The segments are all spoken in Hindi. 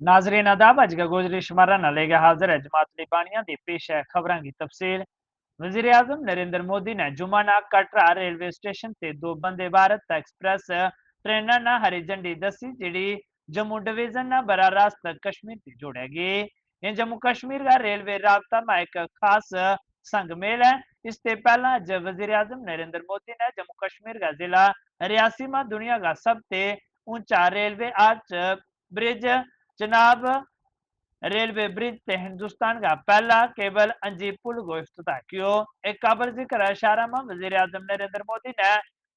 नाजरीन आदाब अज का गुजरी शुमारा न लेगा हाजिर है जमात लिबानिया दी पेश है खबरां की तफसील। वजीर आजम नरेंद्र मोदी ने जुमाना कटरा रेलवे स्टेशन से दो वंदे भारत एक्सप्रेस ट्रेन न हरी झंडी दसी जिड़ी जम्मू डिवीजन न बरा रास्त कश्मीर से जोड़ेगी। ये जम्मू कश्मीर का रेलवे राबता में एक खास संग मेल है। इससे पहला अज वजीर आजम नरेंद्र मोदी ने जम्मू कश्मीर का जिला रियासी में दुनिया का सबसे ऊंचा रेलवे आर्च ब्रिज जनाब रेलवे ब्रिज से हिंदुस्तान का पहला केबल अंजी पुल को इफ्तिताह कियो। एक काबिल जिक्र इशारा में वजीर आजम नरेंद्र मोदी ने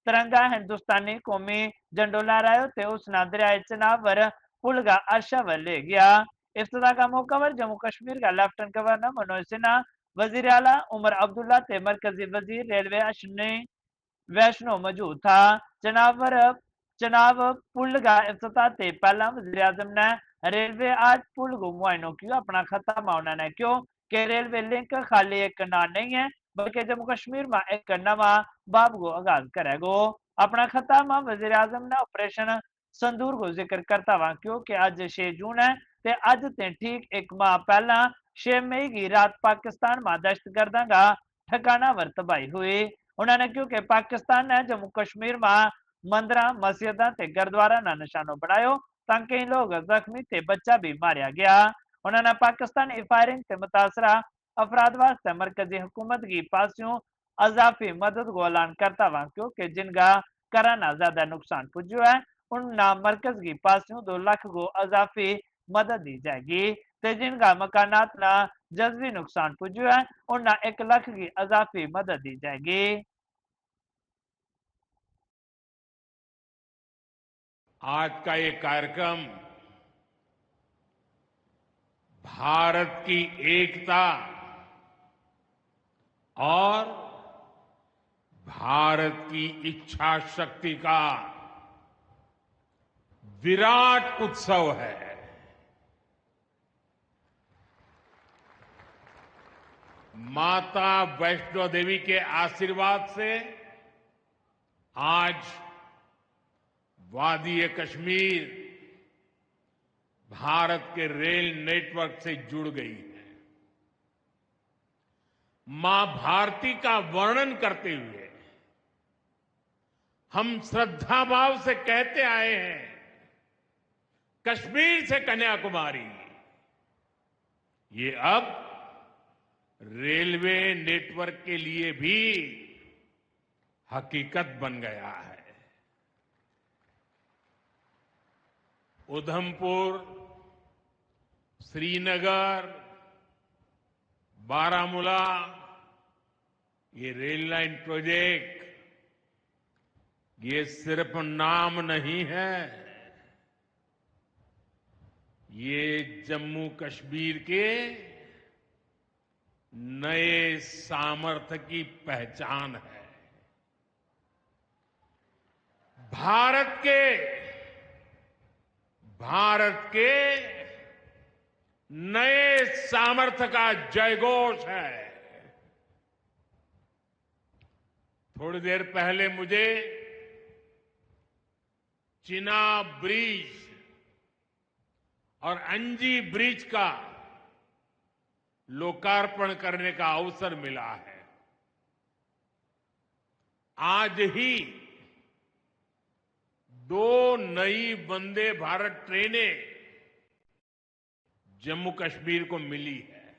तिरंगा हिंदुस्तानी कौमी झंडो लहरायो ते उस दरियाए चनाब पर पुल का अर्शा वर ले गया। इफ्तिताह का मौका पर जम्मू कश्मीर का लेफ्टिनेंट गवर्नर मनोज सिन्हा, वजीर आला उमर अब्दुल्ला ते मरकजी वजीर रेलवे अश्विनी वैष्णो मौजूद था। जनाब पुल का इफ्तिताह से पहला वजीर आजम ने रेलवे आज पुल को मुआयनो किया। अपना खत्म उन्होंने क्यों कि रेलवे लिंक खाली एक नाम नहीं है बल्कि जम्मू कश्मीर में एक नवा बाब को आगाज करेगो। अपना खत्म वजीर आजम ने ऑपरेशन संदूर को जिक्र करता हुआ क्यों कि आज 6 जून है ते अज ते ठीक एक माह पहला 6 मई की रात पाकिस्तान में दहशतगर्दा का ठिकाना वर तबाही हुई। उन्होंने क्यों कि पाकिस्तान ने जम्मू कश्मीर में मंदिर मस्जिदा ते गुरुद्वारा ना निशानो बनायो ताकि लोग जख्मी ते बच्चा भी मारिया गया। उन्होंने पाकिस्तान फायरिंग से मुतासरा अफराद वास्ते मरकजी हुकूमत की पासियों अजाफी मदद को ऐलान करता हुआ क्योंकि जिनका कराना ज्यादा नुकसान पुजो है उन मरकज की पासियों 2 लाख को अजाफी मदद दी जाएगी ते जिनका मकानात ना जज्बी नुकसान पुजो है उन 1 लाख की अजाफी मदद दी जाएगी। आज का ये कार्यक्रम भारत की एकता और भारत की इच्छा शक्ति का विराट उत्सव है। माता वैष्णो देवी के आशीर्वाद से आज वादी कश्मीर भारत के रेल नेटवर्क से जुड़ गई है। मां भारती का वर्णन करते हुए हम श्रद्धा भाव से कहते आए हैं, कश्मीर से कन्याकुमारी। ये अब रेलवे नेटवर्क के लिए भी हकीकत बन गया है। उधमपुर, श्रीनगर, बारामूला, ये रेल लाइन प्रोजेक्ट ये सिर्फ नाम नहीं है, ये जम्मू कश्मीर के नए सामर्थ्य की पहचान है। भारत के नए सामर्थ्य का जयघोष है। थोड़ी देर पहले मुझे चिनाब ब्रिज और अंजी ब्रिज का लोकार्पण करने का अवसर मिला है। आज ही 2 नई वंदे भारत ट्रेनें जम्मू कश्मीर को मिली है।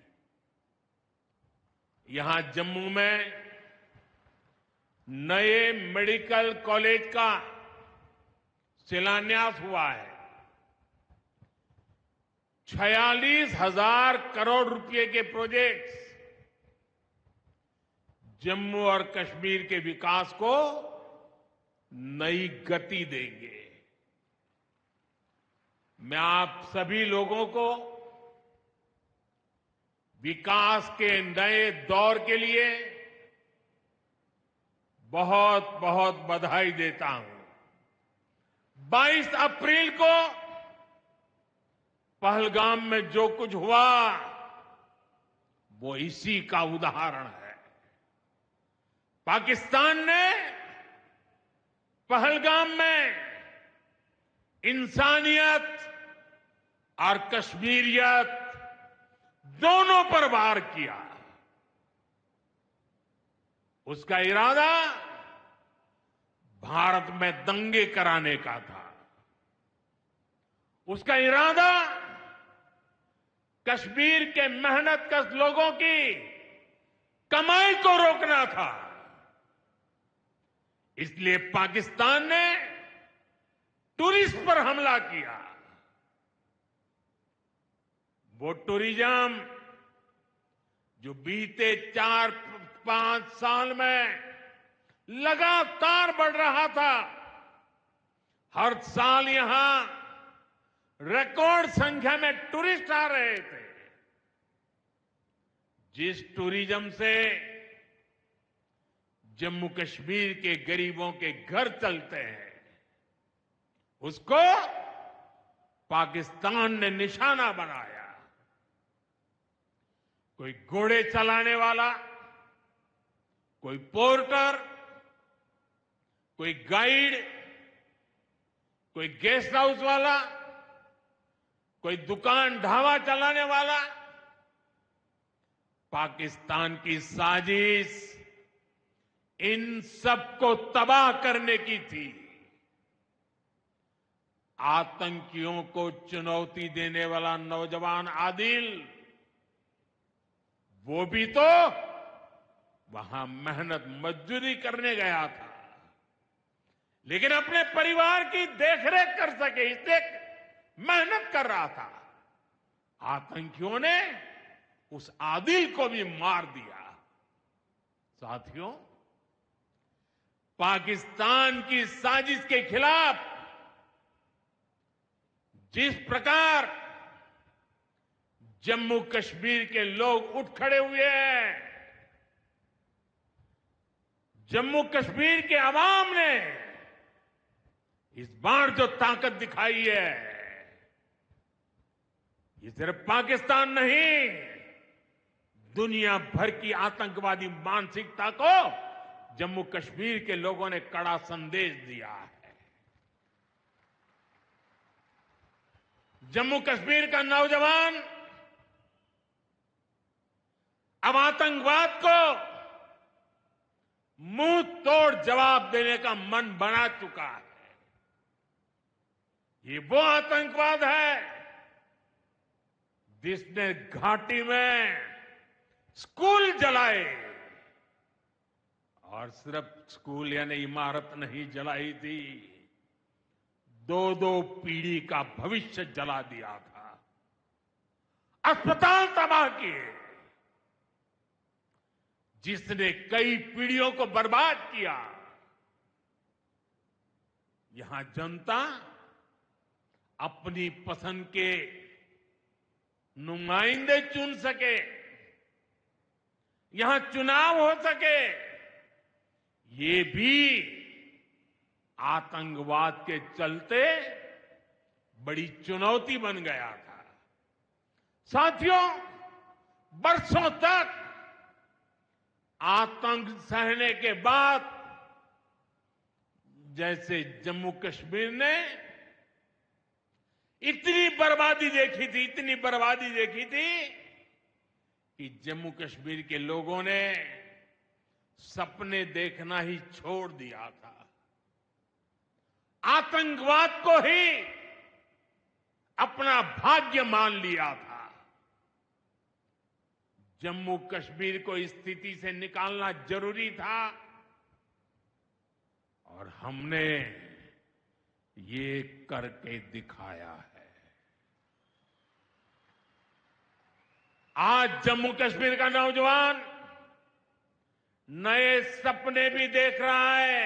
यहां जम्मू में नए मेडिकल कॉलेज का शिलान्यास हुआ है। 46,000 करोड़ रुपए के प्रोजेक्ट्स जम्मू और कश्मीर के विकास को नई गति देंगे। मैं आप सभी लोगों को विकास के नए दौर के लिए बहुत बहुत बधाई देता हूं। 22 अप्रैल को पहलगाम में जो कुछ हुआ वो इसी का उदाहरण है। पाकिस्तान ने पहलगाम में इंसानियत और कश्मीरियत दोनों पर वार किया। उसका इरादा भारत में दंगे कराने का था। उसका इरादा कश्मीर के मेहनतकश लोगों की कमाई को रोकना था। इसलिए पाकिस्तान ने टूरिस्ट पर हमला किया। वो टूरिज्म जो बीते 4-5 साल में लगातार बढ़ रहा था, हर साल यहां रिकॉर्ड संख्या में टूरिस्ट आ रहे थे। जिस टूरिज्म से जम्मू कश्मीर के गरीबों के घर चलते हैं, उसको पाकिस्तान ने निशाना बनाया। कोई घोड़े चलाने वाला, कोई पोर्टर, कोई गाइड, कोई गेस्ट हाउस वाला, कोई दुकान ढाबा चलाने वाला, पाकिस्तान की साजिश इन सबको तबाह करने की थी। आतंकियों को चुनौती देने वाला नौजवान आदिल, वो भी तो वहां मेहनत मजदूरी करने गया था, लेकिन अपने परिवार की देखरेख कर सके इसलिए मेहनत कर रहा था। आतंकियों ने उस आदिल को भी मार दिया। साथियों, पाकिस्तान की साजिश के खिलाफ जिस प्रकार जम्मू कश्मीर के लोग उठ खड़े हुए हैं, जम्मू कश्मीर के अवाम ने इस बार जो ताकत दिखाई है, ये सिर्फ पाकिस्तान नहीं, दुनिया भर की आतंकवादी मानसिकता को जम्मू कश्मीर के लोगों ने कड़ा संदेश दिया है। जम्मू कश्मीर का नौजवान अब आतंकवाद को मुंह तोड़ जवाब देने का मन बना चुका है। ये वो आतंकवाद है जिसने घाटी में स्कूल जलाए, और सिर्फ स्कूल यानी इमारत नहीं जलाई थी, 2-2 पीढ़ी का भविष्य जला दिया था, अस्पताल तबाह किए, जिसने कई पीढ़ियों को बर्बाद किया। यहां जनता अपनी पसंद के नुमाइंदे चुन सके, यहां चुनाव हो सके, ये भी आतंकवाद के चलते बड़ी चुनौती बन गया था। साथियों, बरसों तक आतंक सहने के बाद जैसे जम्मू कश्मीर ने इतनी बर्बादी देखी थी, इतनी बर्बादी देखी थी कि जम्मू कश्मीर के लोगों ने सपने देखना ही छोड़ दिया था। आतंकवाद को ही अपना भाग्य मान लिया था। जम्मू कश्मीर को इस स्थिति से निकालना जरूरी था, और हमने ये करके दिखाया है। आज जम्मू कश्मीर का नौजवान नए सपने भी देख रहा है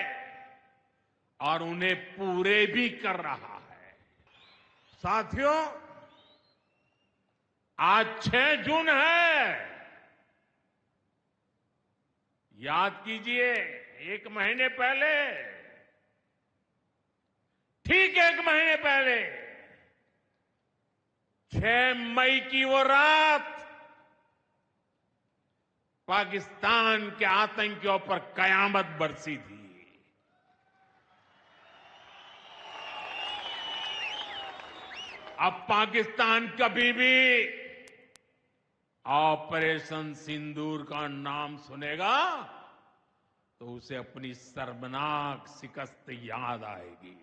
और उन्हें पूरे भी कर रहा है। साथियों, आज 6 जून है। याद कीजिए, 1 महीने पहले, ठीक 1 महीने पहले 6 मई की वो रात पाकिस्तान के आतंकियों पर कयामत बरसी थी। अब पाकिस्तान कभी भी ऑपरेशन सिंदूर का नाम सुनेगा तो उसे अपनी शर्मनाक शिकस्त याद आएगी।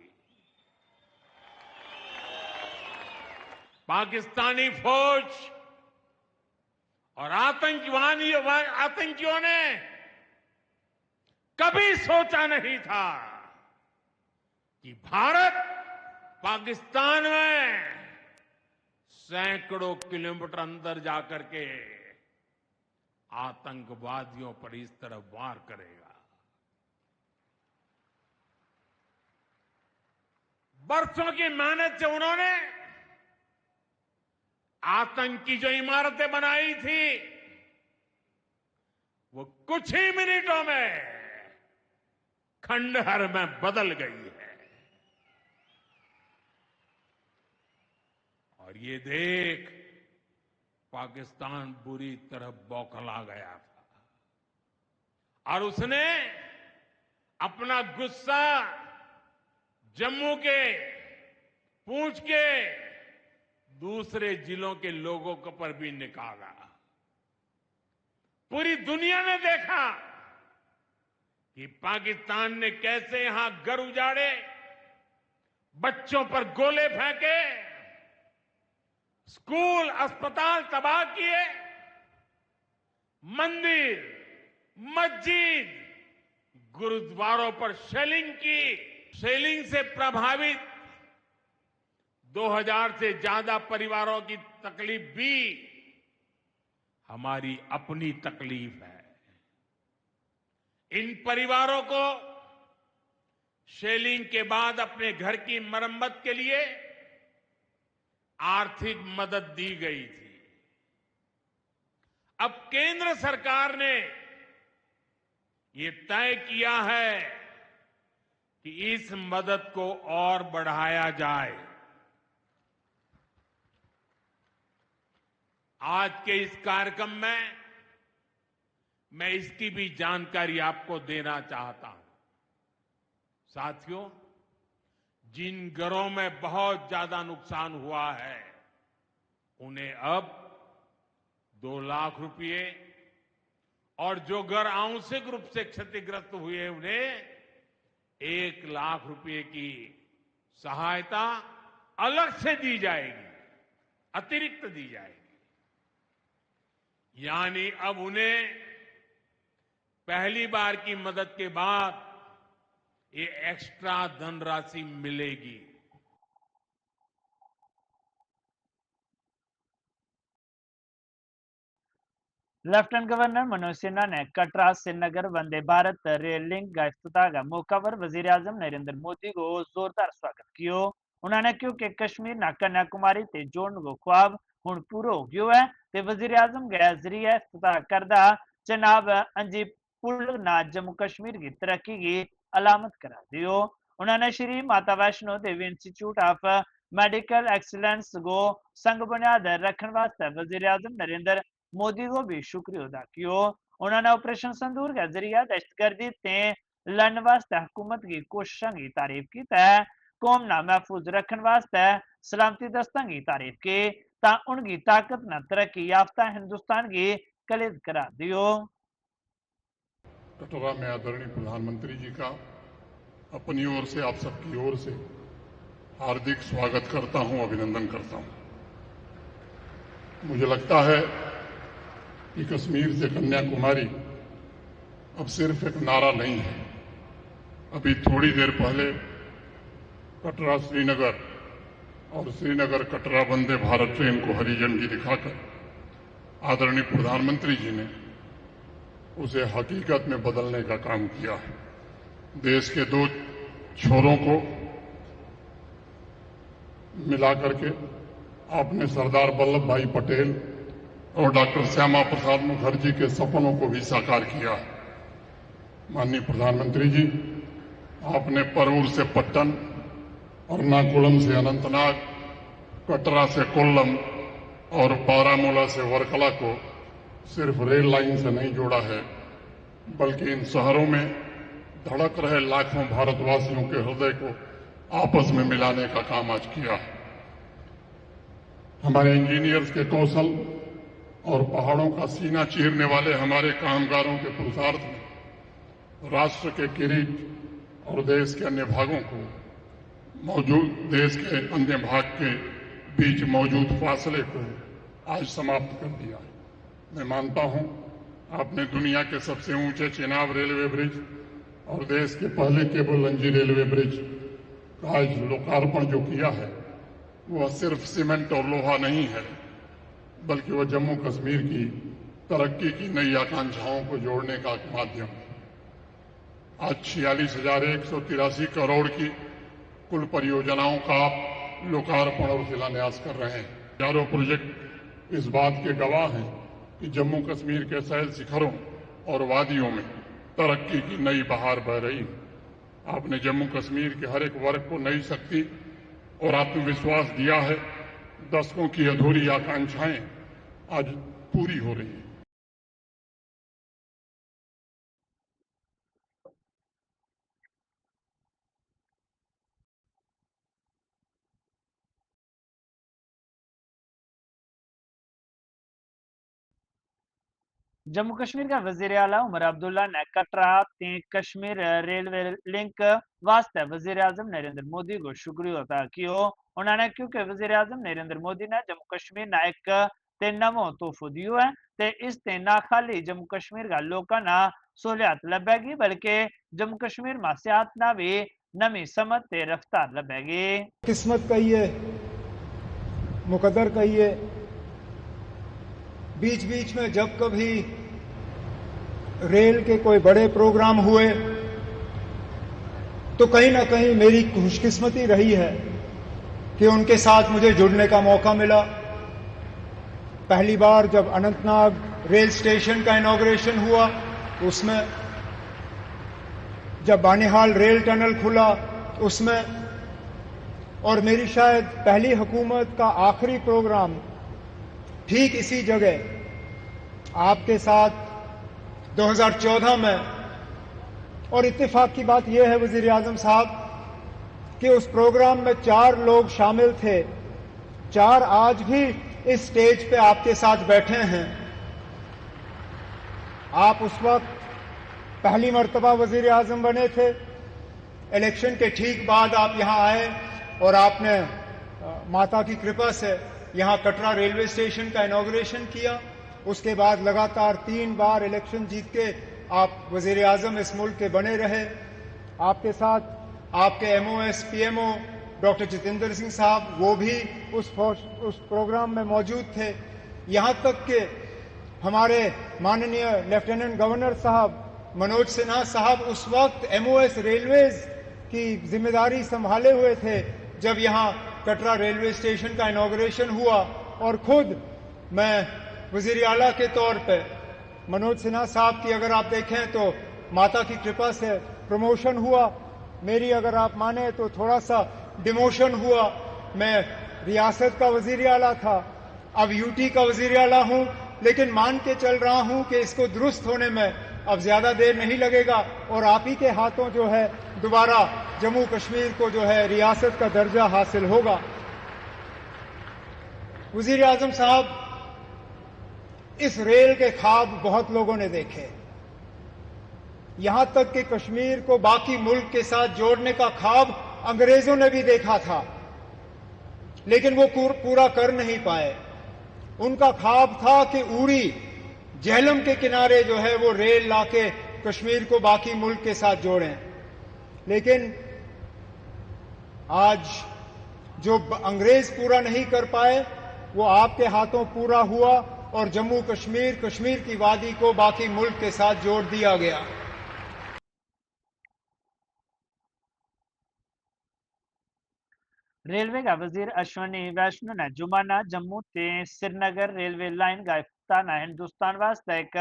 पाकिस्तानी फौज और आतंकियों ने कभी सोचा नहीं था कि भारत पाकिस्तान में सैकड़ों किलोमीटर अंदर जाकर के आतंकवादियों पर इस तरह वार करेगा। बरसों की मेहनत से उन्होंने आतंक की जो इमारतें बनाई थी वो कुछ ही मिनटों में खंडहर में बदल गई है। और ये देख पाकिस्तान बुरी तरह बौखला गया था और उसने अपना गुस्सा जम्मू के, पूंछ के दूसरे जिलों के लोगों के पर भी निकाला। पूरी दुनिया ने देखा कि पाकिस्तान ने कैसे यहां घर उजाड़े, बच्चों पर गोले फेंके, स्कूल अस्पताल तबाह किए, मंदिर, मस्जिद, गुरुद्वारों पर शेलिंग की। शेलिंग से प्रभावित 2000 से ज्यादा परिवारों की तकलीफ भी हमारी अपनी तकलीफ है। इन परिवारों को शेलिंग के बाद अपने घर की मरम्मत के लिए आर्थिक मदद दी गई थी। अब केंद्र सरकार ने ये तय किया है कि इस मदद को और बढ़ाया जाए। आज के इस कार्यक्रम में मैं इसकी भी जानकारी आपको देना चाहता हूं। साथियों, जिन घरों में बहुत ज्यादा नुकसान हुआ है उन्हें अब 2 लाख रुपए और जो घर आंशिक रूप से क्षतिग्रस्त हुए उन्हें 1 लाख रुपए की सहायता अलग से दी जाएगी, अतिरिक्त दी जाएगी। यानी अब उन्हें पहली बार की मदद के बाद ये एक्स्ट्रा धनराशि मिलेगी। लेफ्टिनेंट गवर्नर मनोज सिन्हा ने कटरा श्रीनगर वंदे भारत रेल लिंक का इफ्तिताह मौका पर वजीर आजम नरेंद्र मोदी को जोरदार स्वागत किया। उन्होंने क्यों कि कश्मीर ना कन्याकुमारी ते जोड़ने को ख्वाब हुण पूरा हो गयो है ते वजीर आजम के जरिए इफ्तिताह करदा जनाब अंजी पुल ना जम्मू कश्मीर की तरक्की की अलामत करार दियो। उन्होंने Shri Mata Vaishno Devi institute of medical excellence को संग बुनियाद रखने वास्ते वजीर आजम नरेंद्र मोदी को भी शुक्रिया अदा किया। उन्होंने ऑपरेशन संदूर के जरिए दहशतगर्दी ते लड़ने वास्ते हुकूमत की कोशिशों की तारीफ की है। कौम ना महफूज रखने वास्ते सलामती दस्तों की तारीफ की ता उनकी ताकत न तरक्की याफ्ता हिंदुस्तान की कलीद करार दियो। कटरा में आदरणीय प्रधानमंत्री जी का अपनी ओर से, आप सबकी ओर से हार्दिक स्वागत करता हूं, अभिनंदन करता हूं। मुझे लगता है कि कश्मीर से कन्याकुमारी अब सिर्फ एक नारा नहीं है। अभी थोड़ी देर पहले कटरा श्रीनगर और श्रीनगर कटरा वंदे भारत ट्रेन को हरी झंडी दिखाकर आदरणीय प्रधानमंत्री जी ने उसे हकीकत में बदलने का काम किया है। देश के 2 छोरों को मिलाकर के आपने सरदार वल्लभ भाई पटेल और डॉक्टर श्यामा प्रसाद मुखर्जी के सपनों को भी साकार किया है। माननीय प्रधानमंत्री जी, आपने परऊर से पट्टन, एर्नाकुलम से अनंतनाग, कटरा से कोल्लम और बारामूला से वर्कला को सिर्फ रेल लाइन से नहीं जोड़ा है, बल्कि इन शहरों में धड़क रहे लाखों भारतवासियों के हृदय को आपस में मिलाने का काम आज किया है। हमारे इंजीनियर्स के कौशल और पहाड़ों का सीना चीरने वाले हमारे कामगारों के पुरुषार्थ ने राष्ट्र के किरीट और देश के अन्य भागों को देश के अन्य भाग के बीच मौजूद फासले को आज समाप्त कर दिया है। मैं मानता हूं आपने दुनिया के सबसे ऊंचे चेनाब रेलवे ब्रिज और देश के पहले केबल लंजी रेलवे ब्रिज का आज लोकार्पण जो किया है वह सिर्फ सीमेंट और लोहा नहीं है, बल्कि वह जम्मू कश्मीर की तरक्की की नई आकांक्षाओं को जोड़ने का एक माध्यम है। आज 46,183 करोड़ की कुल परियोजनाओं का आप लोकार्पण और शिलान्यास कर रहे हैं। चारों प्रोजेक्ट इस बात के गवाह हैं कि जम्मू कश्मीर के सैल शिखरों और वादियों में तरक्की की नई बहार बह रही है। आपने जम्मू कश्मीर के हर एक वर्ग को नई शक्ति और आत्मविश्वास दिया है। दशकों की अधूरी आकांक्षाएं आज पूरी हो रही हैं। जम्मू कश्मीर का वजीर आला उमर अब्दुल्ला ने कटरा ते कश्मीर रेलवे लिंक वास्ते वजीर आजम नरेंद्र मोदी को शुक्रिया अदा किया। उन्होंने क्योंकि वजीर आजम नरेंद्र मोदी ने जम्मू कश्मीर ना एक ते नवो तोहफो दियो है ते इस ते ना खाली जम्मू कश्मीर का लोगों ना सहूलियत लभेगी बल्कि जम्मू कश्मीर में सियाहत ना भी नमी समझ ते रफ्तार लभेगी। किस्मत कहिए, मुकद्दर कहिए, बीच बीच में जब कभी रेल के कोई बड़े प्रोग्राम हुए तो कहीं ना कहीं मेरी खुशकिस्मती रही है कि उनके साथ मुझे जुड़ने का मौका मिला। पहली बार जब अनंतनाग रेल स्टेशन का इनॉग्रेशन हुआ उसमें, जब बानिहाल रेल टनल खुला उसमें, और मेरी शायद पहली हुकूमत का आखिरी प्रोग्राम ठीक इसी जगह आपके साथ 2014 में। और इत्तेफाक की बात यह है वजीर आजम साहब कि उस प्रोग्राम में 4 लोग शामिल थे, 4 आज भी इस स्टेज पे आपके साथ बैठे हैं। आप उस वक्त पहली मर्तबा वजीर आजम बने थे। इलेक्शन के ठीक बाद आप यहां आए और आपने माता की कृपा से यहां कटरा रेलवे स्टेशन का इनॉग्रेशन किया। उसके बाद लगातार 3 बार इलेक्शन जीत के आप वजीर आजम इस मुल्क के बने रहे। आपके साथ आपके MOS PMO doctor Jitendra Singh साहब, वो भी उस प्रोग्राम में मौजूद थे। यहां तक कि हमारे माननीय लेफ्टिनेंट गवर्नर साहब मनोज सिन्हा साहब उस वक्त MOS रेलवेज की जिम्मेदारी संभाले हुए थे जब यहां कटरा रेलवे स्टेशन का इनॉग्रेशन हुआ। और खुद मैं वजीर आला के तौर पे मनोज सिन्हा साहब की अगर आप देखें तो माता की कृपा से प्रमोशन हुआ, मेरी अगर आप माने तो थोड़ा सा डिमोशन हुआ। मैं रियासत का वजीर आला था, अब UT का वजीर आला हूं, लेकिन मान के चल रहा हूं कि इसको दुरुस्त होने में अब ज्यादा देर नहीं लगेगा और आप ही के हाथों जो है दोबारा जम्मू कश्मीर को जो है रियासत का दर्जा हासिल होगा। वजीर आजम साहब, इस रेल के ख्वाब बहुत लोगों ने देखे, यहां तक कि कश्मीर को बाकी मुल्क के साथ जोड़ने का ख्वाब अंग्रेजों ने भी देखा था, लेकिन वो पूरा कर नहीं पाए। उनका ख्वाब था कि उड़ी झेलम के किनारे जो है वो रेल लाके कश्मीर को बाकी मुल्क के साथ जोड़ें। लेकिन आज जो अंग्रेज पूरा नहीं कर पाए वो आपके हाथों पूरा हुआ और जम्मू कश्मीर, कश्मीर की वादी को बाकी मुल्क के साथ जोड़ दिया गया। रेलवे का वजीर अश्वनी वैष्णो ने जुमाना जम्मू ते श्रीनगर रेलवे लाइन का इफ्ताना हिंदुस्तान वास्ते एक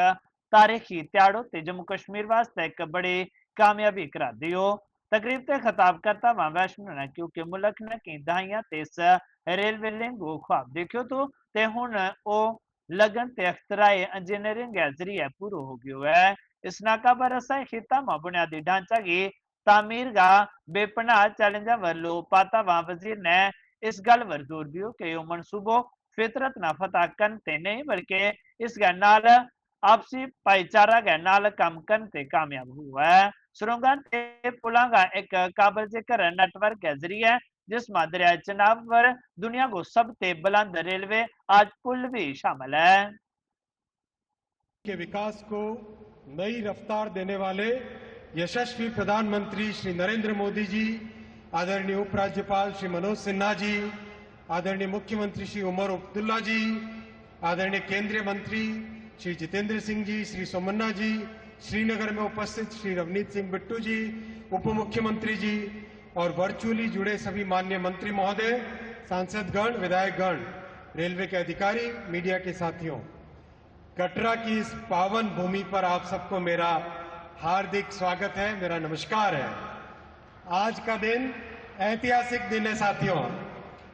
तारीखी त्याड़ो ते जम्मू कश्मीर वास्ते एक बड़ी कामयाबी करार दियो। तकरीब ते खिताब करता वहां वैष्णो ने क्योंकि मुल्क ने की दहाइयां ते इस रेलवे लिंक को ख्वाब देखियो तो ते हुन ओ लगन ते अख्तराए इंजीनियरिंग के जरिए पूरा हो गयो है। इस नाका पर रसाई खिता में बुनियादी ढांचा की तामीर का बेपनाह चैलेंज वर लो पाता वहां वजीर ने इस गल वर जोर दियो कि यो मनसूबो फितरत ना फतह करते नहीं बल्कि इस नाल आपसी भाईचारा के नाल काम करते कामयाब हुआ है। सुरंगां ते पुलां का एक काबिल जिक्र नेटवर्क के जरिए जिसमें दरियाए चनाब पर दुनिया को सबसे बुलंद रेलवे आज पुल भी शामिल है। के विकास को नई रफ्तार देने वाले यशस्वी प्रधानमंत्री श्री नरेंद्र मोदी जी, आदरणीय उपराज्यपाल श्री मनोज सिन्हा जी, आदरणीय मुख्यमंत्री श्री उमर अब्दुल्ला जी, आदरणीय केंद्रीय मंत्री श्री जितेंद्र सिंह जी, श्री सोमन्ना जी, श्रीनगर में उपस्थित श्री रवनीत सिंह बिट्टू जी, उप मुख्यमंत्री जी और वर्चुअली जुड़े सभी माननीय मंत्री महोदय, सांसदगण, विधायकगण, रेलवे के अधिकारी, मीडिया के साथियों, कटरा की इस पावन भूमि पर आप सबको मेरा हार्दिक स्वागत है, मेरा नमस्कार है। आज का दिन ऐतिहासिक दिन है साथियों।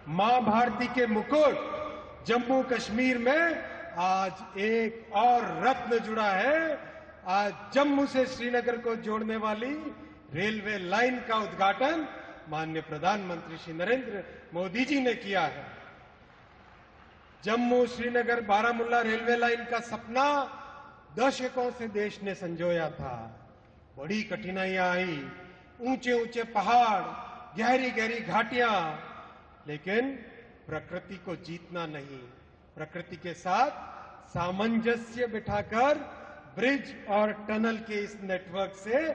मां भारती के मुकुट जम्मू कश्मीर में आज एक और रत्न जुड़ा है। आज जम्मू से श्रीनगर को जोड़ने वाली रेलवे लाइन का उद्घाटन माननीय प्रधानमंत्री श्री नरेंद्र मोदी जी ने किया है। जम्मू श्रीनगर बारामूला रेलवे लाइन का सपना दशकों से देश ने संजोया था। बड़ी कठिनाइयां आई, ऊंचे ऊंचे पहाड़, गहरी गहरी घाटियां, लेकिन प्रकृति को जीतना नहीं, प्रकृति के साथ सामंजस्य बिठाकर ब्रिज और टनल के इस नेटवर्क से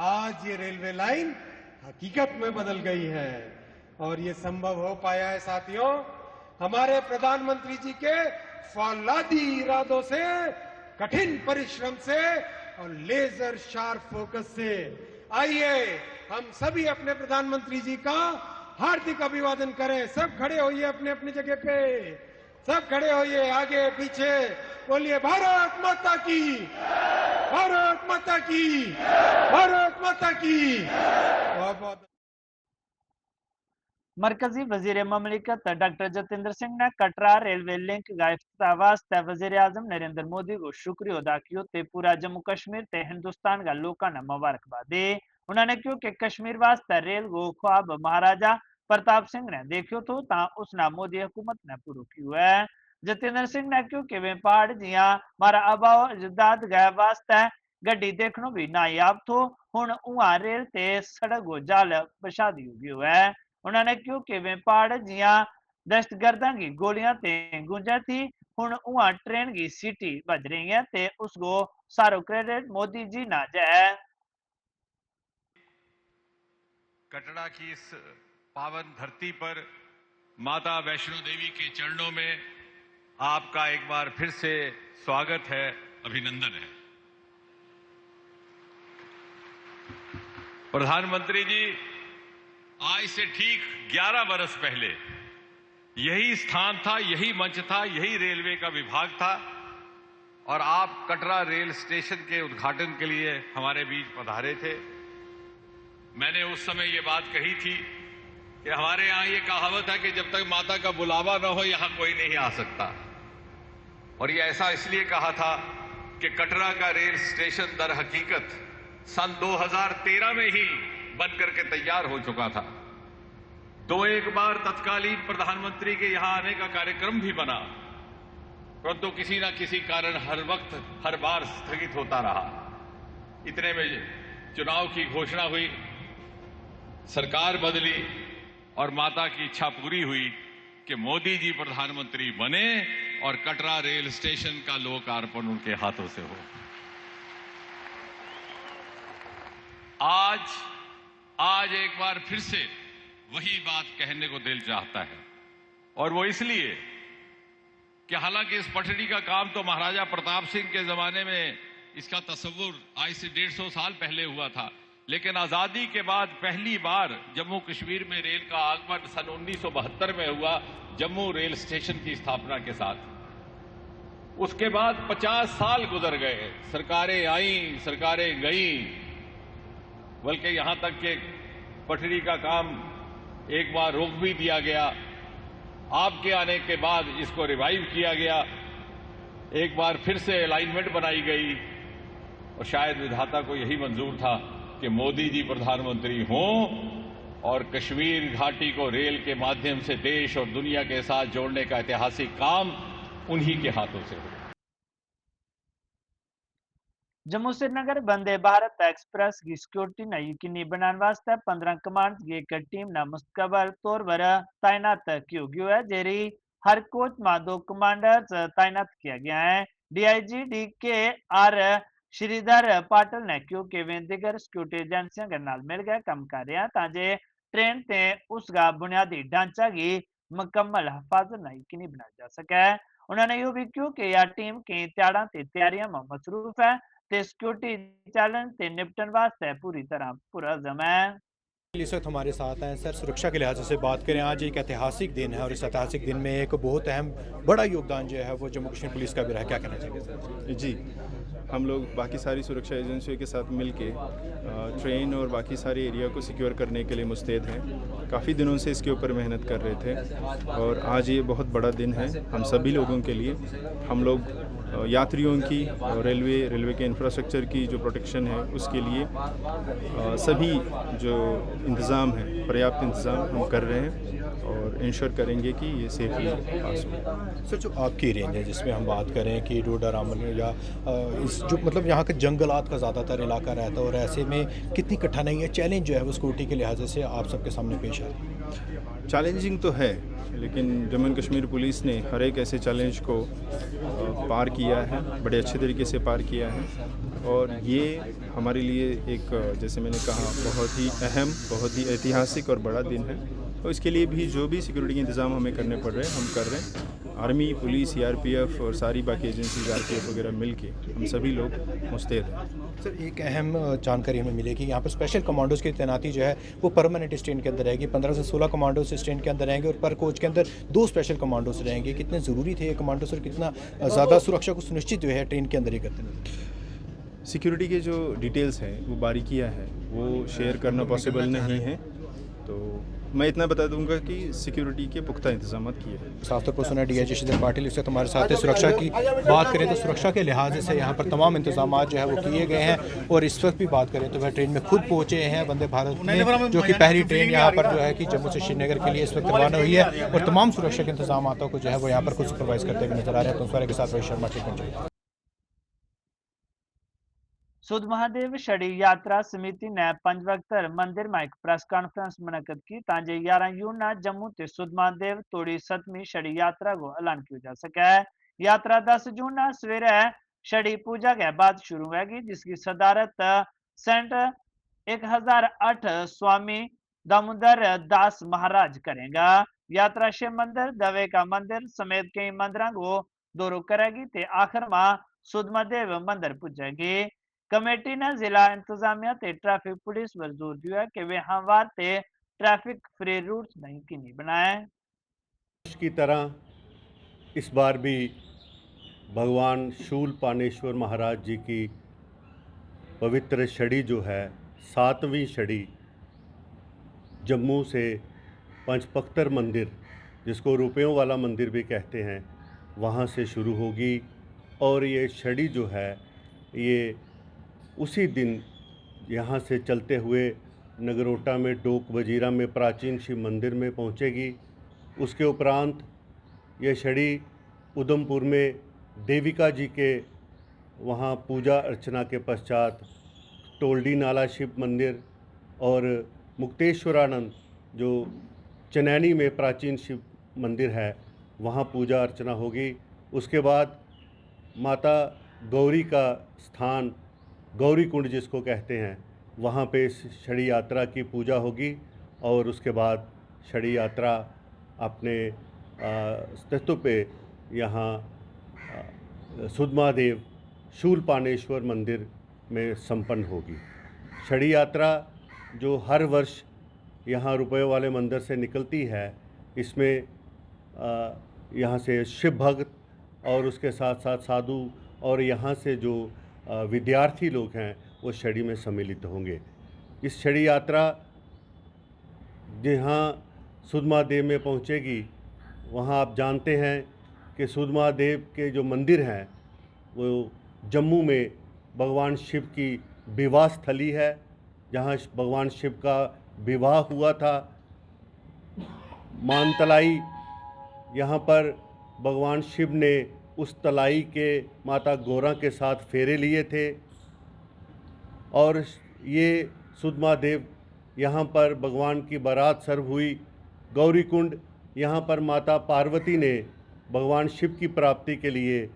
आज ये रेलवे लाइन हकीकत में बदल गई है। और ये संभव हो पाया है साथियों हमारे प्रधानमंत्री जी के फौलादी इरादों से, कठिन परिश्रम से और लेजर शार्प फोकस से। आइए हम सभी अपने प्रधानमंत्री जी का हार्दिक अभिवादन करें। सब खड़े होइए अपने अपनी जगह पे, सब खड़े होइए, आगे पीछे बोलिए भारत माता की, भारत माता की, भारत माता की। बहुत बहुत मरकजी वजीर ममलिकत डॉक्टर जितेंद्र सिंह ने कटरा रेलवे लिंक का इफ्तिताह वास्ते वजीर आजम नरेंद्र मोदी को शुक्रिया अदा किया ते पूरा जम्मू कश्मीर ते हिंदुस्तान का लोगों ने मुबारकबाद दी। उन्होंने क्यों कि कश्मीर वास्ते रेल को ख्वाब महाराजा प्रताप सिंह ने देखियो तो उसना मोदी हुकूमत ने पूरा किया है। जितेंद्र सिंह ने क्यों कि वे पहाड़ जिया मारा अबाओ अजदाद गए वास्ते गड्डी देखनो भी नायाब थो, हुन उहा रेल ते सड़क को जाल बछा दी है। उन्होंने क्यों कि वे पहाड़ जिया दहशतगर्दा की गोलियां ते गूंजा थी, हुन उहा ट्रेन की सीटी बज रही है ते उसको सारो क्रेडिट मोदी जी ना जाए। कटरा की इस पावन धरती पर माता वैष्णो देवी के चरणों में आपका एक बार फिर से स्वागत है, अभिनंदन है। प्रधानमंत्री जी, आज से ठीक 11 बरस पहले यही स्थान था, यही मंच था, यही रेलवे का विभाग था और आप कटरा रेल स्टेशन के उद्घाटन के लिए हमारे बीच पधारे थे। मैंने उस समय ये बात कही थी कि हमारे यहां ये कहावत है कि जब तक माता का बुलावा न हो यहां कोई नहीं आ सकता। और ये ऐसा इसलिए कहा था कि कटरा का रेल स्टेशन दर हकीकत सन 2013 में ही बनकर के तैयार हो चुका था। एक बार तत्कालीन प्रधानमंत्री के यहां आने का कार्यक्रम भी बना, परंतु किसी न किसी कारण हर वक्त हर बार स्थगित होता रहा। इतने में चुनाव की घोषणा हुई, सरकार बदली और माता की इच्छा पूरी हुई कि मोदी जी प्रधानमंत्री बने और कटरा रेल स्टेशन का लोकार्पण उनके हाथों से हो। आज एक बार फिर से वही बात कहने को दिल चाहता है और वो इसलिए कि हालांकि इस पटरी का काम तो महाराजा प्रताप सिंह के जमाने में इसका तस्वुर आज से 150 साल पहले हुआ था, लेकिन आजादी के बाद पहली बार जम्मू कश्मीर में रेल का आगमन सन 1972 में हुआ, जम्मू रेल स्टेशन की स्थापना के साथ। उसके बाद 50 साल गुजर गए, सरकारें आईं, सरकारें गईं, बल्कि यहां तक कि पटरी का काम एक बार रोक भी दिया गया। आपके आने के बाद इसको रिवाइव किया गया, एक बार फिर से अलाइनमेंट बनाई गई और शायद विधाता को यही मंजूर था कि मोदी जी प्रधानमंत्री हों और कश्मीर घाटी को रेल के माध्यम से देश और दुनिया के साथ जोड़ने का ऐतिहासिक काम उन्हीं के हाथों से हो। जम्मू श्रीनगर वंदे भारत एक्सप्रेस की सिक्योरिटी ने यकीनी बनाने वास्ते 15 कमांड की एक टीम ने मुस्तकबल तौर पर तैनात किया गया है। जेरी हर कोच में 2 कमांडर्स तैनात किया गया है। डीआईजी डी के आर श्रीधर पाटिल ने क्यों के वे दिगर सिक्योरिटी एजेंसियों के नाल मिल गए कम कर रहे हैं ताजे ट्रेन ते उसका बुनियादी ढांचा की मुकम्मल हिफाजत नहीं यकीनी बनाया जा सके। उन्होंने यह भी क्यों कि यह टीम की तैयारियां में मसरूफ है ते सिक्योरिटी चैलेंज से निपटने वास्ते पूरी तरह पुरअज़म है। इस वक्त हमारे साथ हैं सर। सुरक्षा के लिहाज से बात करें, आज एक ऐतिहासिक दिन है और इस ऐतिहासिक दिन में एक बहुत अहम बड़ा योगदान जो है वो जम्मू कश्मीर पुलिस का भी रहा है, क्या कहना चाहिए सर? जी, हम लोग बाकी सारी सुरक्षा एजेंसियों के साथ मिलके ट्रेन और बाकी सारे एरिया को सिक्योर करने के लिए मुस्तैद हैं। काफ़ी दिनों से इसके ऊपर मेहनत कर रहे थे और आज ये बहुत बड़ा दिन है हम सभी लोगों के लिए। हम लोग यात्रियों की रेलवे के इंफ्रास्ट्रक्चर की जो प्रोटेक्शन है उसके लिए सभी जो इंतज़ाम है पर्याप्त इंतज़ाम हम कर रहे हैं और इंश्योर करेंगे कि ये सेफली पास हो। सर, जो आपकी रेंज है जिसमें हम बात करें कि डोडा रामल या इस जो मतलब यहाँ के जंगलात का ज़्यादातर इलाका रहता है और ऐसे में कितनी कठिनाई है, चैलेंज जो है वो सिक्योरिटी के लिहाज से आप सबके सामने पेश आ रही है? चैलेंजिंग तो है, लेकिन जम्मू एंड कश्मीर पुलिस ने हर एक ऐसे चैलेंज को पार किया है, बड़े अच्छे तरीके से पार किया है और ये हमारे लिए एक जैसे मैंने कहा बहुत ही अहम, बहुत ही ऐतिहासिक और बड़ा दिन है और इसके लिए भी जो भी सिक्योरिटी के इंतज़ाम हमें करने पड़ रहे हैं हम कर रहे हैं। आर्मी, पुलिस, सीआरपीएफ और सारी बाकी एजेंसीज आरपीएफ वगैरह मिलके हम सभी लोग मुस्तैद हैं। सर, एक अहम जानकारी हमें मिलेगी, यहाँ पर स्पेशल कमांडोज़ की तैनाती जो है वो परमानेंट स्टैंड के अंदर रहेगी। 15 से 16 कमांडोज़ स्टैंड के अंदर रहेंगे और पर कोच के अंदर 2 स्पेशल कमांडोज़ रहेंगे। कितने ज़रूरी थे ये कमांडोज़ और कितना ज़्यादा सुरक्षा को सुनिश्चित जो है ट्रेन के अंदर ही करते हैं? सिक्योरिटी के जो डिटेल्स हैं वो बारीकियाँ हैं वो शेयर करना पॉसिबल नहीं है, तो मैं इतना बता दूंगा कि सिक्योरिटी के पुख्ता इंतजाम किए हैं। साफ तौर पर सुना डीआईजी श्रीधर पाटिल इस वक्त हमारे साथ है। सुरक्षा की बात करें तो सुरक्षा के लिहाज से यहाँ पर तमाम इंतजाम जो है वो किए गए हैं और इस वक्त भी बात करें तो वह ट्रेन में खुद पहुँचे हैं वंदे भारत में, जो कि पहली ट्रेन यहाँ पर जो है कि जम्मू से श्रीनगर के लिए इस वक्त रवाना हुई है और तमाम सुरक्षा के इंतजाम को जो है वो यहाँ पर खुद सुपरवाइज करते हुए नजर आ रहे हैं। तो उस बारे के साथ वही शर्मा टिकन सुध महादेव छड़ी यात्रा समिति ने पंचवक्तर मंदिर में एक प्रेस कॉन्फ्रेंस मुनक्कद की ताजे 11 जून ना जम्मू ते सुध महादेव तोड़ी 7वीं छड़ी यात्रा को ऐलान किया जा सका है। यात्रा 10 जून ना सवेरे छड़ी पूजा के बाद शुरू होगी जिसकी सदारत सेंट 1008 स्वामी दामोदर दास महाराज करेगा। यात्रा शिव मंदिर, दवे का मंदिर समेत कई मंदिरों को दौरा करेगी ते आखिर में सुध महादेव मंदिर पूजेगी। कमेटी ने जिला इंतजामिया ते ट्रैफिक पुलिस पर जोर दिया कि वे हमवार ते ट्रैफिक फ्री रूट नहीं की बनाए। की तरह इस बार भी भगवान शूल पानेश्वर महाराज जी की पवित्र छड़ी जो है 7वीं छड़ी जम्मू से पंचपख्तर मंदिर, जिसको रुपयों वाला मंदिर भी कहते हैं, वहाँ से शुरू होगी और ये छड़ी जो है ये उसी दिन यहाँ से चलते हुए नगरोटा में डोक वजीरा में प्राचीन शिव मंदिर में पहुँचेगी। उसके उपरांत यह छड़ी उधमपुर में देविका जी के वहाँ पूजा अर्चना के पश्चात टोलडी नाला शिव मंदिर और मुक्तेश्वरानंद जो चनैनी में प्राचीन शिव मंदिर है वहाँ पूजा अर्चना होगी। उसके बाद माता गौरी का स्थान गौरी कुंड जिसको कहते हैं वहाँ पे इस छड़ी यात्रा की पूजा होगी और उसके बाद छड़ी यात्रा अपने अस्तित्व पे यहाँ सुध महादेव शूल पानेश्वर मंदिर में संपन्न होगी। छड़ी यात्रा जो हर वर्ष यहाँ रुपये वाले मंदिर से निकलती है, इसमें यहाँ से शिव भक्त और उसके साथ साथ साधु और यहाँ से जो विद्यार्थी लोग हैं वो छड़ी में सम्मिलित होंगे। इस छड़ी यात्रा जहाँ सुध महादेव में पहुँचेगी वहाँ आप जानते हैं कि सुध महादेव के जो मंदिर हैं वो जम्मू में भगवान शिव की विवाह स्थली है, जहाँ भगवान शिव का विवाह हुआ था। मानतलाई, यहाँ पर भगवान शिव ने उस तलाई के माता गौरा के साथ फेरे लिए थे और ये सुधमा देव यहाँ पर भगवान की बारात सर्व हुई। गौरी कुंड, यहाँ पर माता पार्वती ने भगवान शिव की प्राप्ति के लिए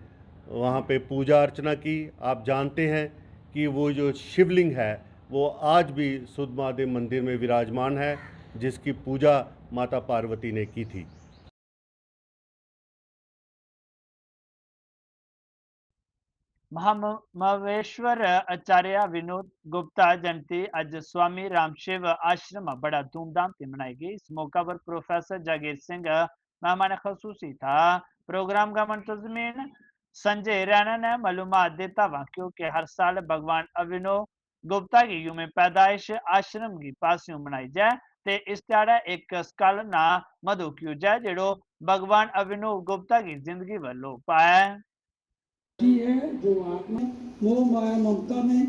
वहाँ पे पूजा अर्चना की। आप जानते हैं कि वो जो शिवलिंग है वो आज भी सुधमा देव मंदिर में विराजमान है, जिसकी पूजा माता पार्वती ने की थी। महामवेश्वर आचार्य विनोद गुप्ता जयंती आज स्वामी रामशिव आश्रम बड़ा धूमधाम से मनाई गई। इस मौका पर प्रोफेसर जागीर सिंह मेहमान खसूसी था। प्रोग्राम का मुंतजमीन संजय रैना ने मालूमात देता हुआ क्योंकि हर साल भगवान अभिनव गुप्ता की यूम पैदाइश आश्रम की पासियों मनाई जाए ते इस त्याड़ा एक स्कॉलर ना मधु क्यों जाए जेड़ो भगवान अभिनव गुप्ता की जिंदगी वालों पाए है जो आत्मा मोह माया ममता में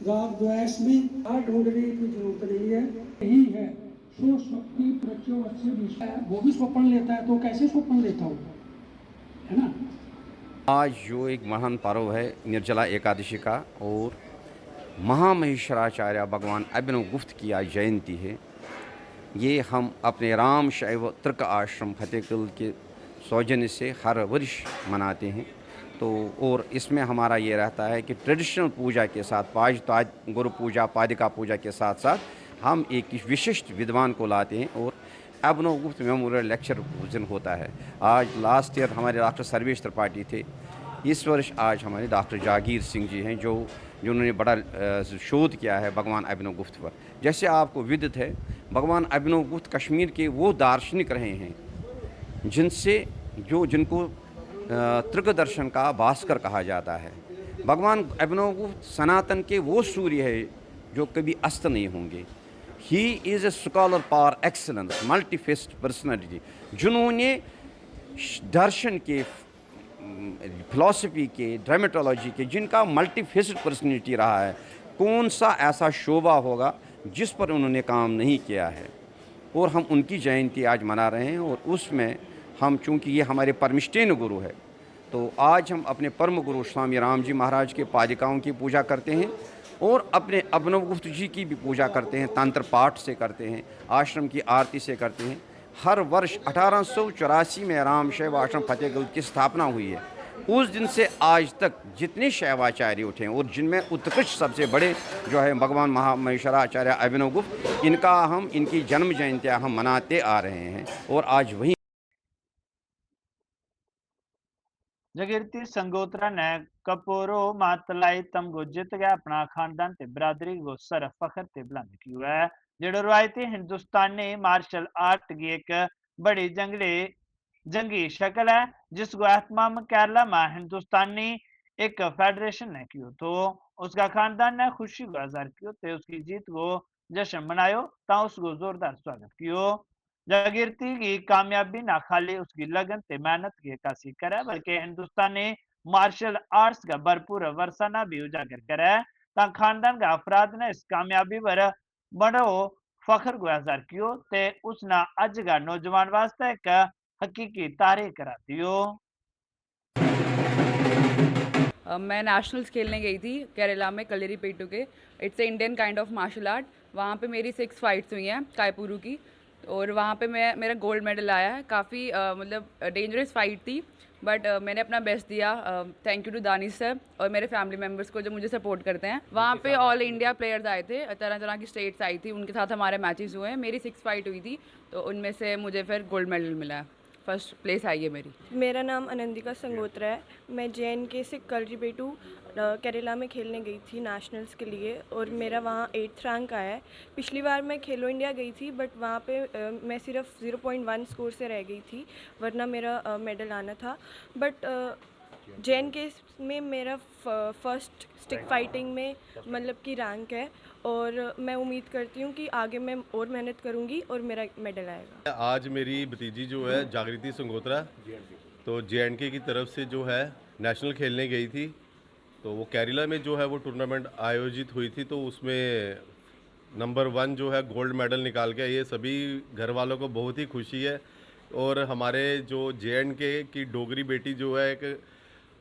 राग द्वेष में ढूंढने की जरूरत नहीं है। यही है सो शक्ति प्रचो अच्छे विषय वो भी स्वप्न लेता है तो कैसे स्वप्न लेता होगा, है ना। आज जो एक महान पर्व है निर्जला एकादशी का और महामहेश्वराचार्य भगवान अभिनव गुप्त की आज जयंती है। ये हम अपने राम शैव तर्क आश्रम फतेहकुल के सौजन्य से हर वर्ष मनाते हैं। तो और इसमें हमारा ये रहता है कि ट्रेडिशनल पूजा के साथ गुरु पूजा पादिका पूजा के साथ साथ हम एक विशिष्ट विद्वान को लाते हैं और अभिनव गुप्त मेमोरियल लेक्चर उस दिन होता है। आज लास्ट ईयर हमारे डॉक्टर सर्वेश त्रिपाठी थे, इस वर्ष आज हमारे डॉक्टर जागीर सिंह जी हैं जिन्होंने बड़ा शोध किया है भगवान अभिनव गुप्त पर। जैसे आपको विदित है, भगवान अभिनव गुप्त कश्मीर के वो दार्शनिक रहे हैं जिनको त्रिक दर्शन का भास्कर कहा जाता है। भगवान अभिनव गुप्त सनातन के वो सूर्य है जो कभी अस्त नहीं होंगे। He is a scholar par excellence multifaceted personality, जिन्होंने दर्शन के, फिलॉसफी के, ड्रामेटोलॉजी के, जिनका मल्टीफेस्ड पर्सनैलिटी रहा है। कौन सा ऐसा शोभा होगा जिस पर उन्होंने काम नहीं किया है। और हम उनकी जयंती आज मना रहे हैं और उसमें हम चूँकि ये हमारे परमिष्टेन गुरु है तो आज हम अपने परम गुरु स्वामी राम जी महाराज के पादिकाओं की पूजा करते हैं और अपने अभिनव गुप्त जी की भी पूजा करते हैं। तंत्र पाठ से करते हैं, आश्रम की आरती से करते हैं। हर वर्ष 1884 में राम शैव आश्रम फतेहकुल की स्थापना हुई है। उस दिन से आज तक जितने शैवाचार्य उठे हैं और जिनमें उत्कृष्ट सबसे बड़े जो है भगवान महामहेश्वराचार्य अभिनव गुप्त, इनकी जन्म जयंतियाँ हम मनाते आ रहे हैं और आज वही जगीरती संगोत्रा ने कपोरो मातलाई तमगो जीत गया अपना खानदान ते बरादरी को सर फखर ते बुलंद किया है। जेड़ो रवायती हिंदुस्तानी मार्शल आर्ट की एक बड़ी जंगी शक्ल है जिसको एहतमाम केरला में हिंदुस्तानी एक फेडरेशन ने किया तो उसका खानदान ने खुशी को इजहार किया तो उसकी जीत को जश्न मनायो ता उसको जोरदार स्वागत किया। जागीरती की कामयाबी ना खाली उसकी लगन ते मेहनत की अक्कासी करे बल्कि हिंदुस्तानी मार्शल आर्ट्स का भरपूर वरसाना भी उजागर करे ता खानदान का अफराद ने इस कामयाबी पर बड़ो फखर को इजहार कियो ते उसना अज का नौजवान वास्ते एक हकीकी तारीख करा दियो। मैं नेशनल्स खेलने गई थी केरला में कलेरीपेटू के। It's a Indian kind of martial art. वहाँ पे मेरी 6 फाइट्स हुई हैं कायपुरू की और वहाँ पे मेरा गोल्ड मेडल आया है। काफ़ी मतलब डेंजरस फाइट थी बट मैंने अपना बेस्ट दिया। Thank you to Danish sir और मेरे फैमिली मेम्बर्स को जो मुझे सपोर्ट करते हैं। वहाँ पे ऑल इंडिया प्लेयर्स आए थे, तरह तरह की स्टेट्स आई थी, उनके साथ हमारे मैचेस हुए हैं। मेरी 6 फाइट हुई थी तो उनमें से मुझे फिर गोल्ड मेडल मिला है, फर्स्ट प्लेस आई है मेरी। मेरा नाम अनंतिका संगोत्रा है। मैं JNK से कलरीपेटू केरला में खेलने गई थी नेशनल्स के लिए और मेरा वहाँ 8th रैंक आया है। पिछली बार मैं खेलो इंडिया गई थी बट वहाँ पे मैं सिर्फ 0.1 स्कोर से रह गई थी, वरना मेरा मेडल आना था। बट JNK में मेरा फर्स्ट स्टिक फाइटिंग में मतलब कि रैंक है और मैं उम्मीद करती हूँ कि आगे मैं और मेहनत करूँगी और मेरा मेडल आएगा। आज मेरी भतीजी जो है जागृति संगोत्रा तो JNK की तरफ से जो है नेशनल खेलने गई थी तो वो केरला में जो है वो टूर्नामेंट आयोजित हुई थी तो उसमें नंबर 1 जो है गोल्ड मेडल निकाल के, ये सभी घर वालों को बहुत ही खुशी है। और हमारे जो जे.एंड.के की डोगरी बेटी जो है, एक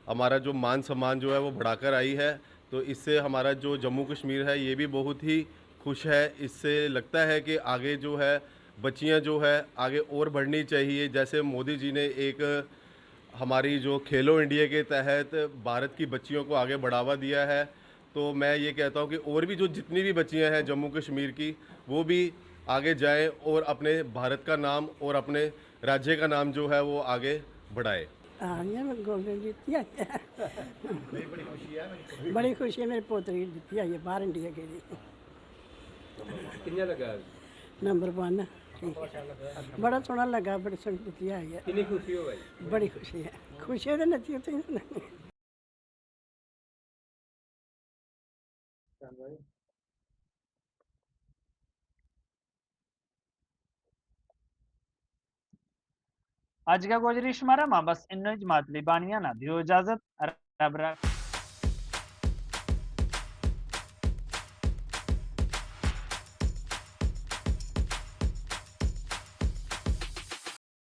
हमारा जो मान सम्मान जो है वो बढ़ाकर आई है। तो इससे हमारा जो जम्मू कश्मीर है ये भी बहुत ही खुश है। इससे लगता है कि आगे जो है बच्चियां जो है आगे और बढ़नी चाहिए। जैसे मोदी जी ने एक हमारी जो खेलो इंडिया के तहत भारत की बच्चियों को आगे बढ़ावा दिया है, तो मैं ये कहता हूँ कि और भी जो जितनी भी बच्चियां हैं जम्मू कश्मीर की, वो भी आगे जाएं और अपने भारत का नाम और अपने राज्य का नाम जो है वो आगे बढ़ाए। बड़ी खुशी है, मेरे पोतरी जीती है बाहर इंडिया के लिए। किन्ने लगा? नंबर 1 बड़ा सोहना लगा, बड़ी सोहनी जीती आई है। कितनी खुशी हो भाई? बड़ी खुशी है, खुशी तो नची होती। आज का गोजरी शुमारा मां बस इन जमात लिबानिया ना दियो इजाजत। रब रख।